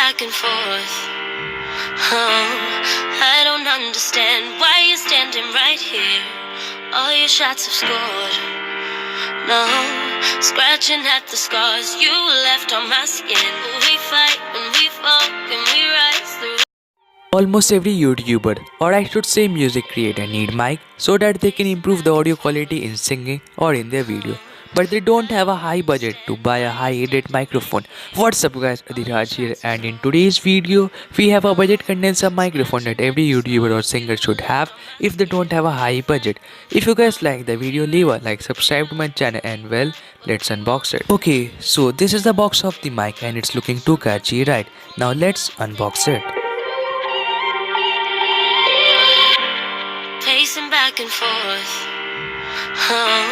back and forth. Oh, I don't understand why you're standing right here. All your shots have scored. No, scratching at the scars you left on my skin. We fight and we fall and we rise through. Almost every YouTuber, or I should say music creator, need mic so that they can improve the audio quality in singing or in their video. But they don't have a high budget to buy a high-ended microphone. What's up guys, Adhiraj here, and in today's video, we have a budget condenser microphone that every YouTuber or singer should have if they don't have a high budget. If you guys like the video, leave a like, subscribe to my channel, and well, let's unbox it. Okay, so this is the box of the mic and it's looking too catchy, right? Now let's unbox it. Pacing back and forth. Oh,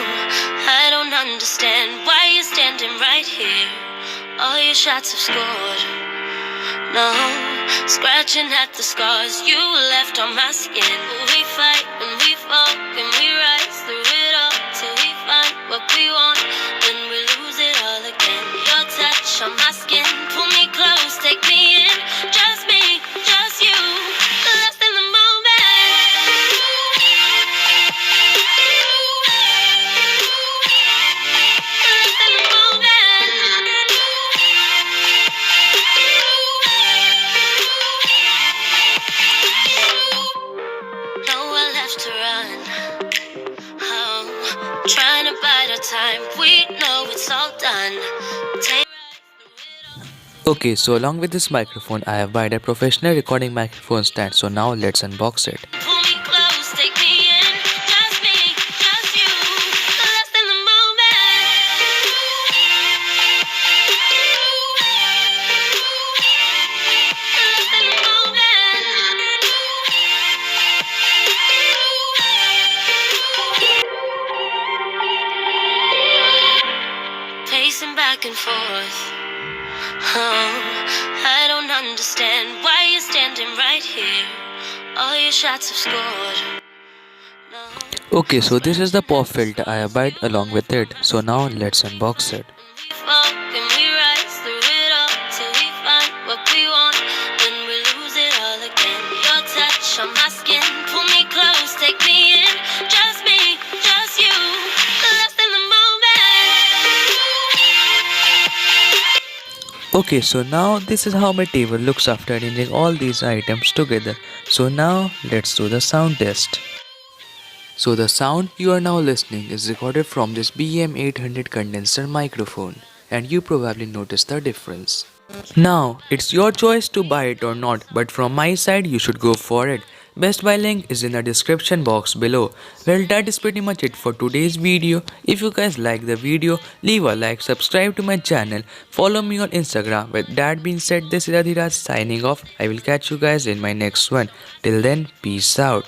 I don't understand why you're standing right here. All your shots have scored. No, scratching at the scars you left on my skin. We fight and we fall and we rise through it all till we find what we want. Then we lose it all again. Your touch on my skin, pull me close, take me in. Just me, just you, lost in the moment. To run, oh, trying to bide our time. We know it's all done. Okay, so along with this microphone, I have bought a professional recording microphone stand. So now let's unbox it. Pull me close, take me in. Just me, just you, lost in the pacing back and forth. Oh, I don't understand why you're standing right here. All your shots have scored. No. Okay, so this is the pop filter I have bought along with it. So now let's unbox it. We fall and we rise through it all till we find what we want. Then we lose it all again. Your touch on my skin, pull me close, take me in. Just me, just you, lost in the moment. Okay, so now this is how my table looks after arranging all these items together. So now let's do the sound test. So the sound you are now listening is recorded from this BM800 condenser microphone, and you probably noticed the difference. Now, it's your choice to buy it or not, but from my side you should go for it. Best buy link is in the description box below. Well, that is pretty much it for today's video. If you guys like the video, leave a like, subscribe to my channel, follow me on Instagram. With that being said, this is Adhiraj signing off. I will catch you guys in my next one. Till then, peace out.